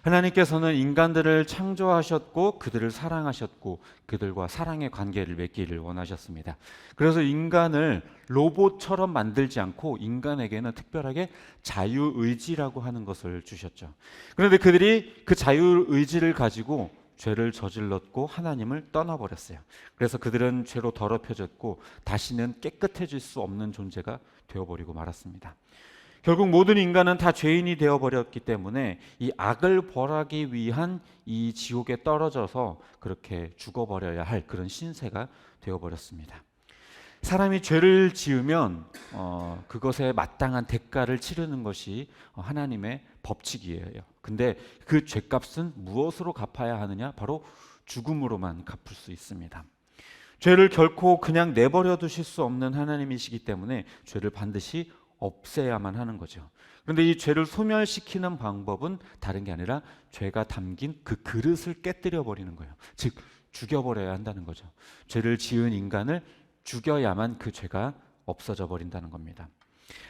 하나님께서는 인간들을 창조하셨고 그들을 사랑하셨고 그들과 사랑의 관계를 맺기를 원하셨습니다. 그래서 인간을 로봇처럼 만들지 않고 인간에게는 특별하게 자유의지라고 하는 것을 주셨죠. 그런데 그들이 그 자유의지를 가지고 죄를 저질렀고 하나님을 떠나버렸어요. 그래서 그들은 죄로 더럽혀졌고 다시는 깨끗해질 수 없는 존재가 되어버리고 말았습니다. 결국 모든 인간은 다 죄인이 되어버렸기 때문에 이 악을 벌하기 위한 이 지옥에 떨어져서 그렇게 죽어버려야 할 그런 신세가 되어버렸습니다. 사람이 죄를 지으면 그것에 마땅한 대가를 치르는 것이 하나님의 법칙이에요. 근데 그 죄값은 무엇으로 갚아야 하느냐? 바로 죽음으로만 갚을 수 있습니다. 죄를 결코 그냥 내버려 두실 수 없는 하나님이시기 때문에 죄를 반드시 없애야만 하는 거죠. 그런데 이 죄를 소멸시키는 방법은 다른 게 아니라 죄가 담긴 그 그릇을 깨뜨려 버리는 거예요. 즉 죽여버려야 한다는 거죠. 죄를 지은 인간을 죽여야만 그 죄가 없어져 버린다는 겁니다.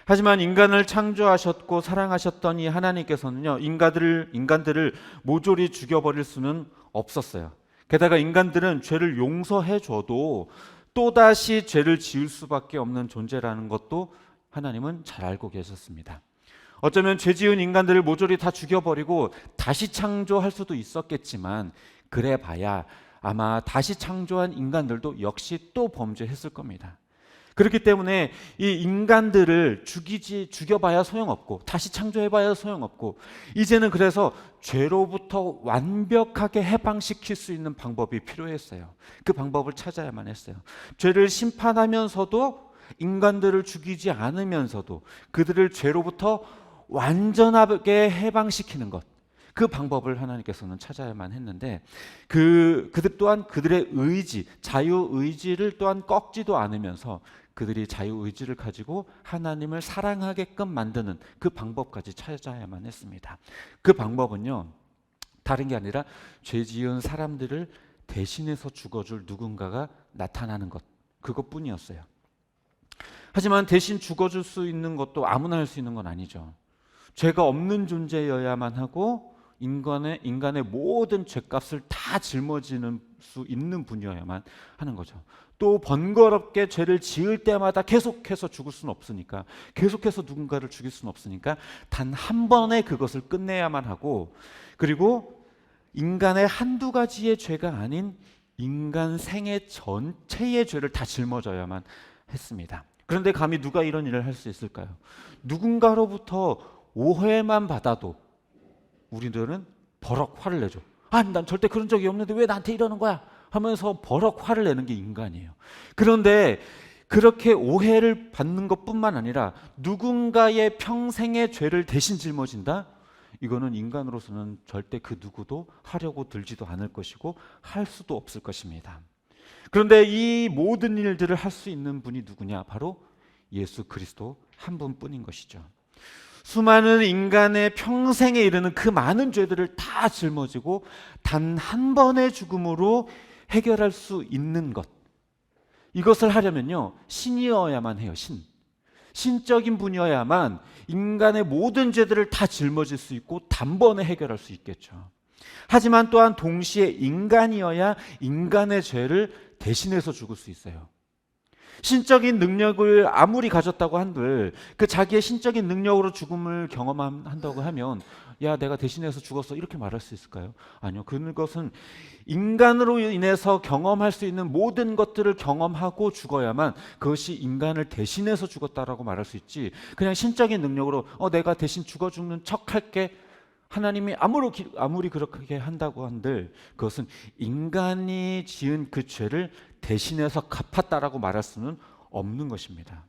하지만 인간을 창조하셨고 사랑하셨던 이 하나님께서는요, 인간들을 모조리 죽여버릴 수는 없었어요. 게다가 인간들은 죄를 용서해 줘도 또다시 죄를 지을 수밖에 없는 존재라는 것도 하나님은 잘 알고 계셨습니다. 어쩌면 죄 지은 인간들을 모조리 다 죽여버리고 다시 창조할 수도 있었겠지만 그래 봐야 아마 다시 창조한 인간들도 역시 또 범죄했을 겁니다. 그렇기 때문에 이 인간들을 죽여봐야 소용없고 다시 창조해봐야 소용없고 이제는 그래서 죄로부터 완벽하게 해방시킬 수 있는 방법이 필요했어요. 그 방법을 찾아야만 했어요. 죄를 심판하면서도 인간들을 죽이지 않으면서도 그들을 죄로부터 완전하게 해방시키는 것, 그 방법을 하나님께서는 찾아야만 했는데 그들 또한 그들의 의지, 자유의지를 또한 꺾지도 않으면서 그들이 자유의지를 가지고 하나님을 사랑하게끔 만드는 그 방법까지 찾아야만 했습니다. 그 방법은요, 다른 게 아니라 죄 지은 사람들을 대신해서 죽어줄 누군가가 나타나는 것, 그것뿐이었어요. 하지만 대신 죽어줄 수 있는 것도 아무나 할 수 있는 건 아니죠. 죄가 없는 존재여야만 하고 인간의 모든 죄값을 다 짊어지는 수 있는 분이어야만 하는 거죠. 또 번거롭게 죄를 지을 때마다 계속해서 죽을 수는 없으니까, 계속해서 누군가를 죽일 수는 없으니까 단 한 번에 그것을 끝내야만 하고, 그리고 인간의 한두 가지의 죄가 아닌 인간 생애 전체의 죄를 다 짊어져야만 했습니다. 그런데 감히 누가 이런 일을 할 수 있을까요? 누군가로부터 오해만 받아도 우리들은 버럭 화를 내죠. 난 절대 그런 적이 없는데 왜 나한테 이러는 거야? 하면서 버럭 화를 내는 게 인간이에요. 그런데 그렇게 오해를 받는 것뿐만 아니라 누군가의 평생의 죄를 대신 짊어진다? 이거는 인간으로서는 절대 그 누구도 하려고 들지도 않을 것이고 할 수도 없을 것입니다. 그런데 이 모든 일들을 할 수 있는 분이 누구냐? 바로 예수 그리스도 한 분뿐인 것이죠. 수많은 인간의 평생에 이르는 그 많은 죄들을 다 짊어지고 단 한 번의 죽음으로 해결할 수 있는 것, 이것을 하려면요, 신이어야만 해요. 신적인 분이어야만 인간의 모든 죄들을 다 짊어질 수 있고 단번에 해결할 수 있겠죠. 하지만 또한 동시에 인간이어야 인간의 죄를 대신해서 죽을 수 있어요. 신적인 능력을 아무리 가졌다고 한들 그 자기의 신적인 능력으로 죽음을 경험한다고 하면 야, 내가 대신해서 죽었어, 이렇게 말할 수 있을까요? 아니요. 그것은 인간으로 인해서 경험할 수 있는 모든 것들을 경험하고 죽어야만 그것이 인간을 대신해서 죽었다라고 말할 수 있지, 그냥 신적인 능력으로 내가 대신 죽어 죽는 척 할게, 하나님이 아무리 그렇게 한다고 한들 그것은 인간이 지은 그 죄를 대신해서 갚았다라고 말할 수는 없는 것입니다.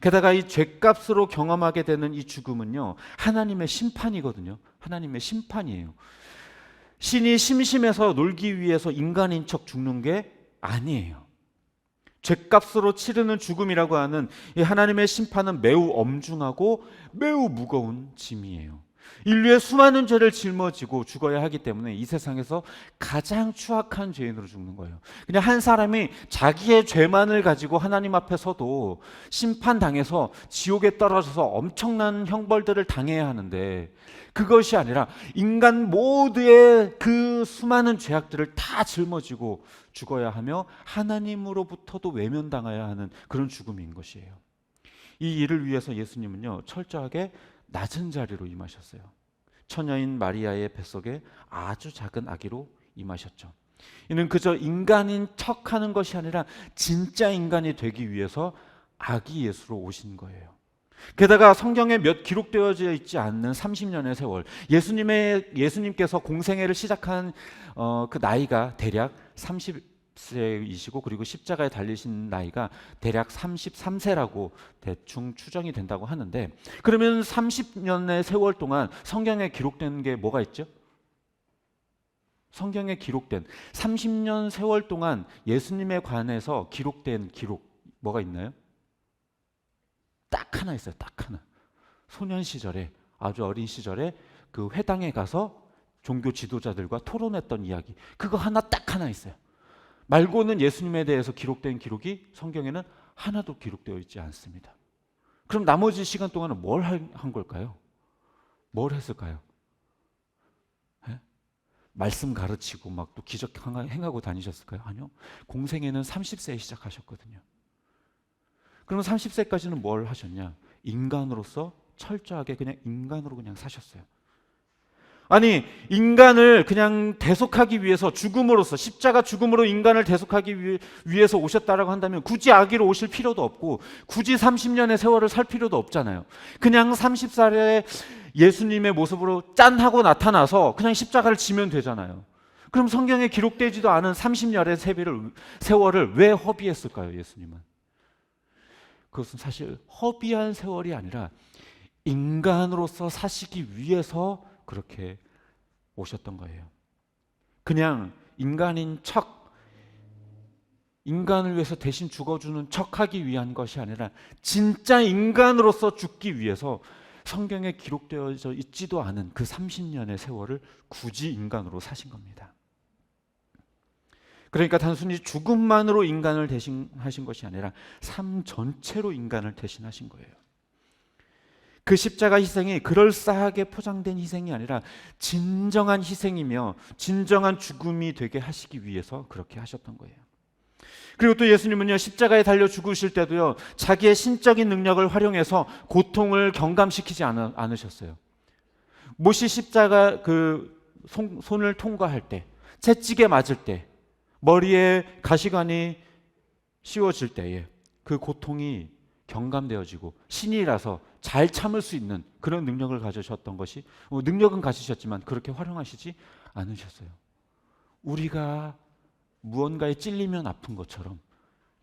게다가 이 죄값으로 경험하게 되는 이 죽음은요, 하나님의 심판이거든요. 하나님의 심판이에요. 신이 심심해서 놀기 위해서 인간인 척 죽는 게 아니에요. 죄값으로 치르는 죽음이라고 하는 이 하나님의 심판은 매우 엄중하고 매우 무거운 짐이에요. 인류의 수많은 죄를 짊어지고 죽어야 하기 때문에 이 세상에서 가장 추악한 죄인으로 죽는 거예요. 그냥 한 사람이 자기의 죄만을 가지고 하나님 앞에 서도 심판당해서 지옥에 떨어져서 엄청난 형벌들을 당해야 하는데, 그것이 아니라 인간 모두의 그 수많은 죄악들을 다 짊어지고 죽어야 하며 하나님으로부터도 외면당해야 하는 그런 죽음인 것이에요. 이 일을 위해서 예수님은요, 철저하게 낮은 자리로 임하셨어요. 처녀인 마리아의 뱃속에 아주 작은 아기로 임하셨죠. 이는 그저 인간인 척하는 것이 아니라 진짜 인간이 되기 위해서 아기 예수로 오신 거예요. 게다가 성경에 몇 기록되어져 있지 않는 30년의 세월, 예수님께서 공생애를 시작한 그 나이가 대략 30세이시고, 그리고 십자가에 달리신 나이가 대략 33세라고 대충 추정이 된다고 하는데, 그러면 30년의 세월 동안 성경에 기록된 게 뭐가 있죠? 성경에 기록된 30년 세월 동안 예수님에 관해서 기록된 기록 뭐가 있나요? 딱 하나 있어요. 딱 하나. 소년 시절에, 아주 어린 시절에 그 회당에 가서 종교 지도자들과 토론했던 이야기, 그거 딱 하나 있어요. 말고는 예수님에 대해서 기록된 기록이 성경에는 하나도 기록되어 있지 않습니다. 그럼 나머지 시간 동안은 뭘 한 걸까요? 뭘 했을까요? 예? 말씀 가르치고 막 또 기적 행하고 다니셨을까요? 아니요. 공생애는 30세에 시작하셨거든요. 그럼 30세까지는 뭘 하셨냐? 인간으로서 철저하게 그냥 인간으로 그냥 사셨어요. 아니, 인간을 그냥 대속하기 위해서 죽음으로써, 십자가 죽음으로 인간을 대속하기 위해서 오셨다라고 한다면 굳이 아기로 오실 필요도 없고 굳이 30년의 세월을 살 필요도 없잖아요. 그냥 30살에 예수님의 모습으로 짠 하고 나타나서 그냥 십자가를 지면 되잖아요. 그럼 성경에 기록되지도 않은 30년의 세월을 왜 허비했을까요, 예수님은? 그것은 사실 허비한 세월이 아니라 인간으로서 사시기 위해서 그렇게 오셨던 거예요. 그냥 인간인 척, 인간을 위해서 대신 죽어주는 척하기 위한 것이 아니라 진짜 인간으로서 죽기 위해서 성경에 기록되어져 있지도 않은 그 30년의 세월을 굳이 인간으로 사신 겁니다. 그러니까 단순히 죽음만으로 인간을 대신하신 것이 아니라 삶 전체로 인간을 대신하신 거예요. 그 십자가 희생이 그럴싸하게 포장된 희생이 아니라 진정한 희생이며 진정한 죽음이 되게 하시기 위해서 그렇게 하셨던 거예요. 그리고 또 예수님은요, 십자가에 달려 죽으실 때도요, 자기의 신적인 능력을 활용해서 고통을 경감시키지 않으셨어요. 못이 십자가 손을 통과할 때, 채찍에 맞을 때, 머리에 가시관이 씌워질 때에 그 고통이 경감되어지고 신이라서 잘 참을 수 있는 그런 능력을 가지셨던 것이, 능력은 가지셨지만 그렇게 활용하시지 않으셨어요. 우리가 무언가에 찔리면 아픈 것처럼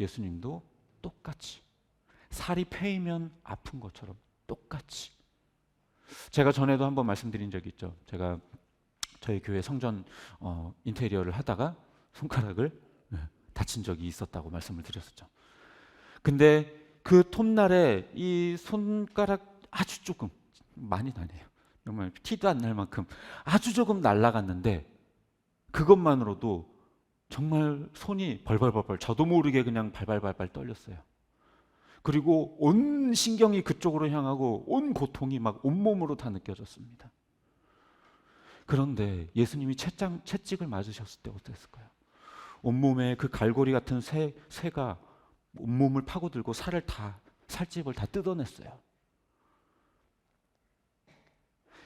예수님도 똑같이, 살이 패이면 아픈 것처럼 똑같이. 제가 전에도 한번 말씀드린 적이 있죠. 제가 저희 교회 성전 인테리어를 하다가 손가락을 다친 적이 있었다고 말씀을 드렸었죠. 근데 그 톱날에 이 손가락 아주 조금, 많이 나네요. 정말 티도 안 날 만큼 아주 조금 날아갔는데 그것만으로도 정말 손이 벌벌벌벌, 저도 모르게 그냥 발발발발 떨렸어요. 그리고 온 신경이 그쪽으로 향하고 온 고통이 막 온몸으로 다 느껴졌습니다. 그런데 예수님이 채찍을 맞으셨을 때 어땠을까요? 온몸에 그 갈고리 같은 쇠가 온몸을 파고들고 살집을 다 뜯어냈어요.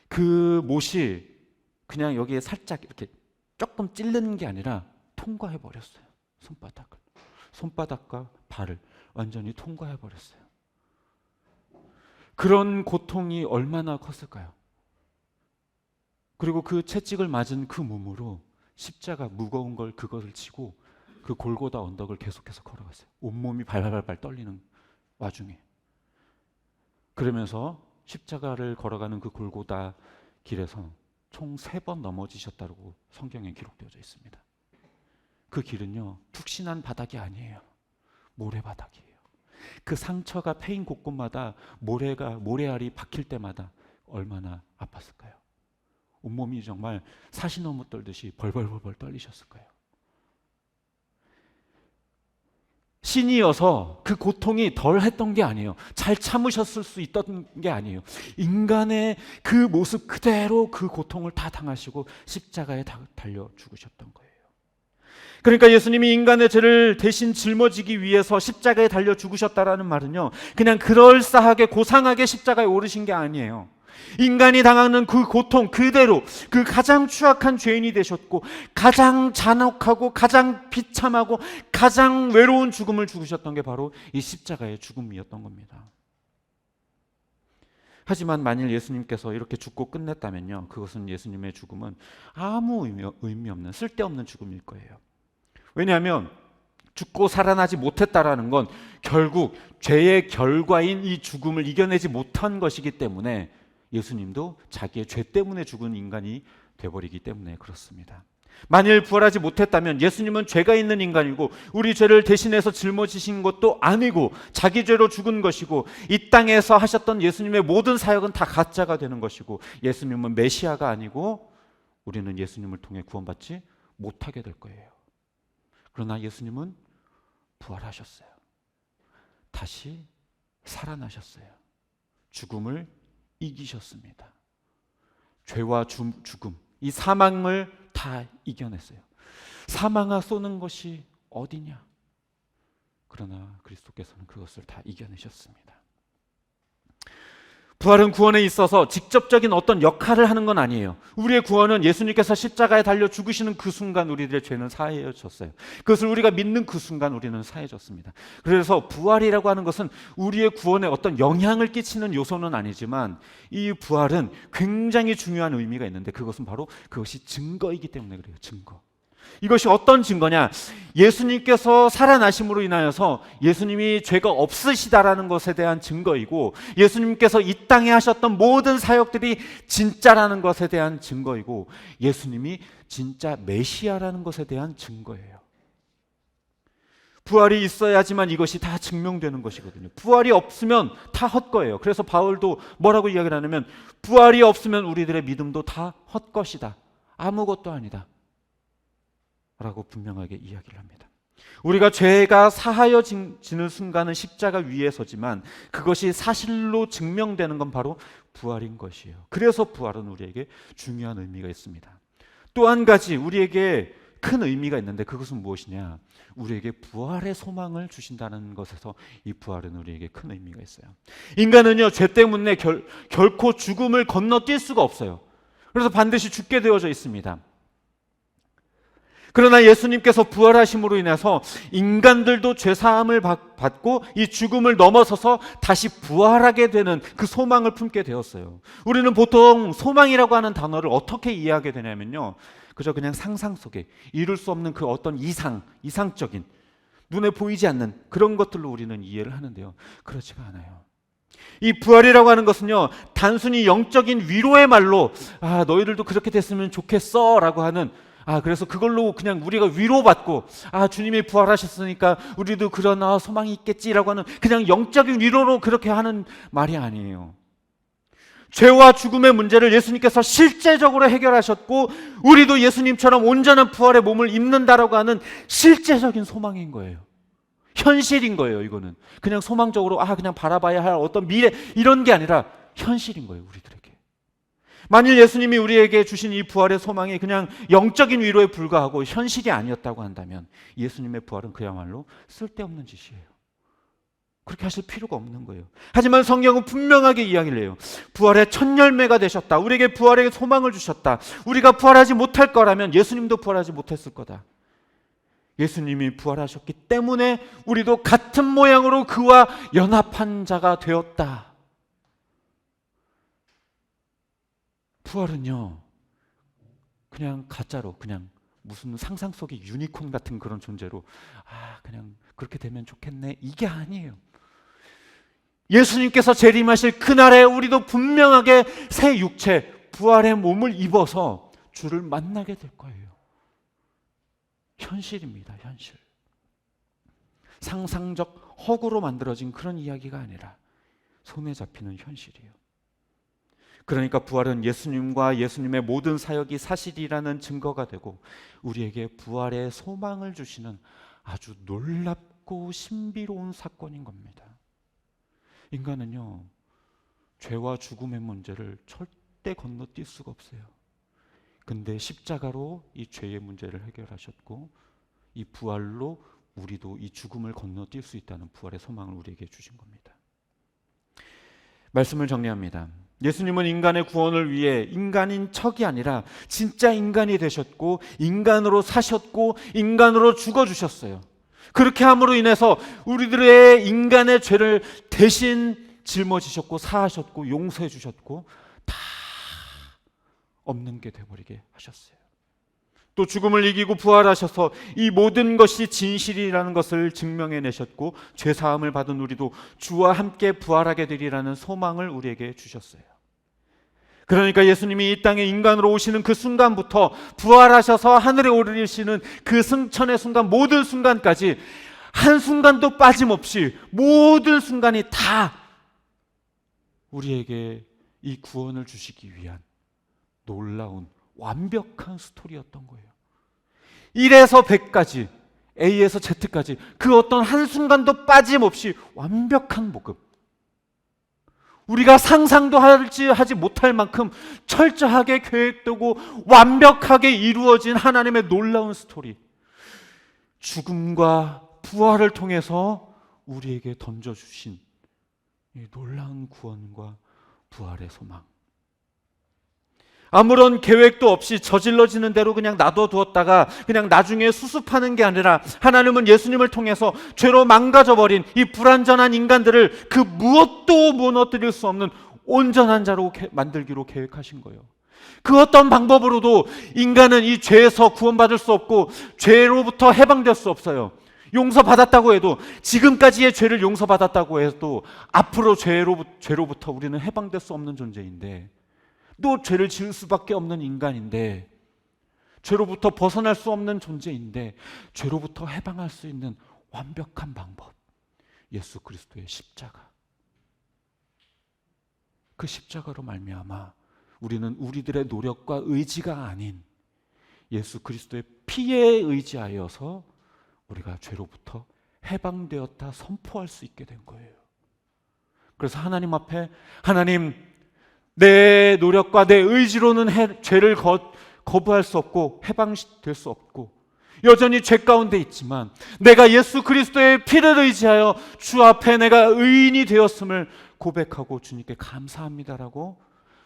그 못이 그냥 여기에 살짝 이렇게 조금 찌르는 게 아니라 통과해 버렸어요. 손바닥과 발을 완전히 통과해 버렸어요. 그런 고통이 얼마나 컸을까요? 그리고 그 채찍을 맞은 그 몸으로 십자가 무거운 걸 그것을 지고 그 골고다 언덕을 계속해서 걸어갔어요. 온몸이 발발발발 떨리는 와중에. 그러면서 십자가를 걸어가는 그 골고다 길에서 총 3번 넘어지셨다고 성경에 기록되어져 있습니다. 그 길은요, 푹신한 바닥이 아니에요. 모래바닥이에요. 그 상처가 패인 곳곳마다 모래알이 박힐 때마다 얼마나 아팠을까요? 온몸이 정말 사시나무 떨듯이 벌벌벌벌 떨리셨을 거예요. 신이어서 그 고통이 덜 했던 게 아니에요. 잘 참으셨을 수 있던 게 아니에요. 인간의 그 모습 그대로 그 고통을 다 당하시고 십자가에 달려 죽으셨던 거예요. 그러니까 예수님이 인간의 죄를 대신 짊어지기 위해서 십자가에 달려 죽으셨다라는 말은요, 그냥 그럴싸하게 고상하게 십자가에 오르신 게 아니에요. 인간이 당하는 그 고통 그대로 그 가장 추악한 죄인이 되셨고, 가장 잔혹하고 가장 비참하고 가장 외로운 죽음을 죽으셨던 게 바로 이 십자가의 죽음이었던 겁니다. 하지만 만일 예수님께서 이렇게 죽고 끝냈다면요, 그것은 예수님의 죽음은 아무 의미 없는 쓸데없는 죽음일 거예요. 왜냐하면 죽고 살아나지 못했다라는 건 결국 죄의 결과인 이 죽음을 이겨내지 못한 것이기 때문에 예수님도 자기의 죄 때문에 죽은 인간이 되어버리기 때문에 그렇습니다. 만일 부활하지 못했다면 예수님은 죄가 있는 인간이고 우리 죄를 대신해서 짊어지신 것도 아니고 자기 죄로 죽은 것이고 이 땅에서 하셨던 예수님의 모든 사역은 다 가짜가 되는 것이고 예수님은 메시아가 아니고 우리는 예수님을 통해 구원받지 못하게 될 거예요. 그러나 예수님은 부활하셨어요. 다시 살아나셨어요. 죽음을 이기셨습니다. 죄와 죽음, 이 사망을 다 이겨냈어요. 사망아 쏘는 것이 어디냐? 그러나 그리스도께서는 그것을 다 이겨내셨습니다. 부활은 구원에 있어서 직접적인 어떤 역할을 하는 건 아니에요. 우리의 구원은 예수님께서 십자가에 달려 죽으시는 그 순간 우리들의 죄는 사해졌어요. 그것을 우리가 믿는 그 순간 우리는 사해졌습니다. 그래서 부활이라고 하는 것은 우리의 구원에 어떤 영향을 끼치는 요소는 아니지만 이 부활은 굉장히 중요한 의미가 있는데 그것은 바로 그것이 증거이기 때문에 그래요. 증거. 이것이 어떤 증거냐? 예수님께서 살아나심으로 인하여서 예수님이 죄가 없으시다라는 것에 대한 증거이고, 예수님께서 이 땅에 하셨던 모든 사역들이 진짜라는 것에 대한 증거이고, 예수님이 진짜 메시아라는 것에 대한 증거예요. 부활이 있어야지만 이것이 다 증명되는 것이거든요. 부활이 없으면 다 헛거예요. 그래서 바울도 뭐라고 이야기를 하냐면 부활이 없으면 우리들의 믿음도 다 헛것이다. 아무것도 아니다. 라고 분명하게 이야기를 합니다. 우리가 죄가 사하여지는 순간은 십자가 위에 서지만 그것이 사실로 증명되는 건 바로 부활인 것이에요. 그래서 부활은 우리에게 중요한 의미가 있습니다. 또 한 가지 우리에게 큰 의미가 있는데 그것은 무엇이냐? 우리에게 부활의 소망을 주신다는 것에서 이 부활은 우리에게 큰 의미가 있어요. 인간은요, 죄 때문에 결코 죽음을 건너뛸 수가 없어요. 그래서 반드시 죽게 되어져 있습니다. 그러나 예수님께서 부활하심으로 인해서 인간들도 죄사함을 받고 이 죽음을 넘어서서 다시 부활하게 되는 그 소망을 품게 되었어요. 우리는 보통 소망이라고 하는 단어를 어떻게 이해하게 되냐면요, 그저 그냥 상상 속에 이룰 수 없는 그 어떤 이상적인 눈에 보이지 않는 그런 것들로 우리는 이해를 하는데요, 그렇지가 않아요. 이 부활이라고 하는 것은요, 단순히 영적인 위로의 말로 너희들도 그렇게 됐으면 좋겠어 라고 하는, 그래서 그걸로 그냥 우리가 위로받고 주님이 부활하셨으니까 우리도 그런 소망이 있겠지라고 하는 그냥 영적인 위로로 그렇게 하는 말이 아니에요. 죄와 죽음의 문제를 예수님께서 실제적으로 해결하셨고 우리도 예수님처럼 온전한 부활의 몸을 입는다라고 하는 실제적인 소망인 거예요. 현실인 거예요. 이거는 그냥 소망적으로 그냥 바라봐야 할 어떤 미래 이런 게 아니라 현실인 거예요. 우리들에게. 만일 예수님이 우리에게 주신 이 부활의 소망이 그냥 영적인 위로에 불과하고 현실이 아니었다고 한다면 예수님의 부활은 그야말로 쓸데없는 짓이에요. 그렇게 하실 필요가 없는 거예요. 하지만 성경은 분명하게 이야기를 해요. 부활의 첫 열매가 되셨다. 우리에게 부활의 소망을 주셨다. 우리가 부활하지 못할 거라면 예수님도 부활하지 못했을 거다. 예수님이 부활하셨기 때문에 우리도 같은 모양으로 그와 연합한 자가 되었다. 부활은요, 그냥 가짜로 그냥 무슨 상상 속의 유니콘 같은 그런 존재로 그냥 그렇게 되면 좋겠네 이게 아니에요. 예수님께서 재림하실 그날에 우리도 분명하게 새 육체 부활의 몸을 입어서 주를 만나게 될 거예요. 현실입니다. 현실. 상상적 허구로 만들어진 그런 이야기가 아니라 손에 잡히는 현실이에요. 그러니까 부활은 예수님과 예수님의 모든 사역이 사실이라는 증거가 되고 우리에게 부활의 소망을 주시는 아주 놀랍고 신비로운 사건인 겁니다. 인간은요, 죄와 죽음의 문제를 절대 건너뛸 수가 없어요. 근데 십자가로 이 죄의 문제를 해결하셨고 이 부활로 우리도 이 죽음을 건너뛸 수 있다는 부활의 소망을 우리에게 주신 겁니다. 말씀을 정리합니다. 예수님은 인간의 구원을 위해 인간인 척이 아니라 진짜 인간이 되셨고 인간으로 사셨고 인간으로 죽어주셨어요. 그렇게 함으로 인해서 우리들의 인간의 죄를 대신 짊어지셨고 사하셨고 용서해 주셨고 다 없는 게 되어버리게 하셨어요. 또 죽음을 이기고 부활하셔서 이 모든 것이 진실이라는 것을 증명해내셨고 죄사함을 받은 우리도 주와 함께 부활하게 되리라는 소망을 우리에게 주셨어요. 그러니까 예수님이 이 땅에 인간으로 오시는 그 순간부터 부활하셔서 하늘에 오르시는 그 승천의 순간, 모든 순간까지 한순간도 빠짐없이 모든 순간이 다 우리에게 이 구원을 주시기 위한 놀라운 완벽한 스토리였던 거예요. 1에서 100까지, A에서 Z까지 그 어떤 한순간도 빠짐없이 완벽한 복음. 우리가 상상도 하지 못할 만큼 철저하게 계획되고 완벽하게 이루어진 하나님의 놀라운 스토리. 죽음과 부활을 통해서 우리에게 던져주신 이 놀라운 구원과 부활의 소망. 아무런 계획도 없이 저질러지는 대로 그냥 놔둬두었다가 그냥 나중에 수습하는 게 아니라 하나님은 예수님을 통해서 죄로 망가져버린 이 불완전한 인간들을 그 무엇도 무너뜨릴 수 없는 온전한 자로 만들기로 계획하신 거예요. 그 어떤 방법으로도 인간은 이 죄에서 구원받을 수 없고 죄로부터 해방될 수 없어요. 용서받았다고 해도, 지금까지의 죄를 용서받았다고 해도 앞으로 죄로부터 우리는 해방될 수 없는 존재인데, 또 죄를 지을 수밖에 없는 인간인데, 죄로부터 벗어날 수 없는 존재인데 죄로부터 해방할 수 있는 완벽한 방법, 예수 그리스도의 십자가. 그 십자가로 말미암아 우리는 우리들의 노력과 의지가 아닌 예수 그리스도의 피에 의지하여서 우리가 죄로부터 해방되었다 선포할 수 있게 된 거예요. 그래서 하나님 앞에, 하나님, 내 노력과 내 의지로는 죄를 거부할 수 없고 해방될 수 없고 여전히 죄 가운데 있지만 내가 예수 그리스도의 피를 의지하여 주 앞에 내가 의인이 되었음을 고백하고 주님께 감사합니다라고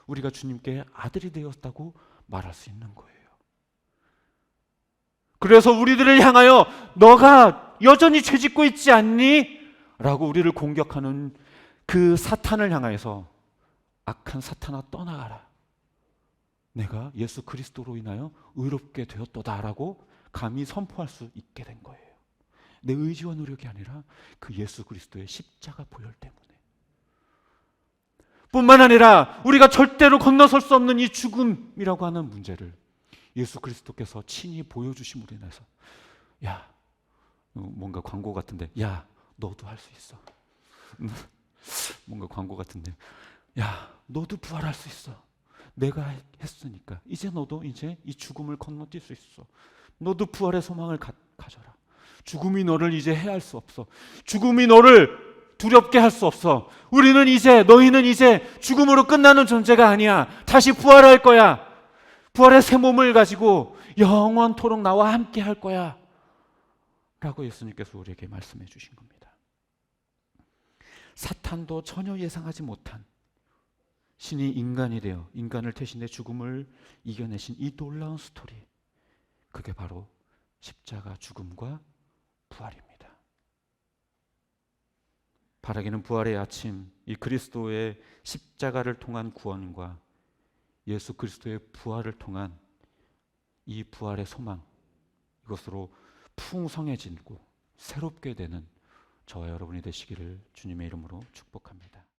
우리가 주님께 아들이 되었다고 말할 수 있는 거예요. 그래서 우리들을 향하여 너가 여전히 죄짓고 있지 않니? 라고 우리를 공격하는 그 사탄을 향하여서 악한 사탄아 떠나가라, 내가 예수 그리스도로 인하여 의롭게 되었도다라고 감히 선포할 수 있게 된 거예요. 내 의지와 노력이 아니라 그 예수 그리스도의 십자가 보혈 때문에. 뿐만 아니라 우리가 절대로 건너설 수 없는 이 죽음이라고 하는 문제를 예수 그리스도께서 친히 보여주심으로 인해서, 야, 뭔가 광고 같은데, 야, 너도 할 수 있어. 뭔가 광고 같은데, 야, 너도 부활할 수 있어. 내가 했으니까 이제 너도 이제 이 죽음을 건너뛸 수 있어. 너도 부활의 소망을 가져라. 죽음이 너를 이제 해할 수 없어. 죽음이 너를 두렵게 할 수 없어. 우리는 이제, 너희는 이제 죽음으로 끝나는 존재가 아니야. 다시 부활할 거야. 부활의 새 몸을 가지고 영원토록 나와 함께 할 거야 라고 예수님께서 우리에게 말씀해 주신 겁니다. 사탄도 전혀 예상하지 못한 신이 인간이 되어 인간을 대신해 죽음을 이겨내신 이 놀라운 스토리, 그게 바로 십자가 죽음과 부활입니다. 바라기는 부활의 아침, 이 그리스도의 십자가를 통한 구원과 예수 그리스도의 부활을 통한 이 부활의 소망, 이것으로 풍성해지고 새롭게 되는 저와 여러분이 되시기를 주님의 이름으로 축복합니다.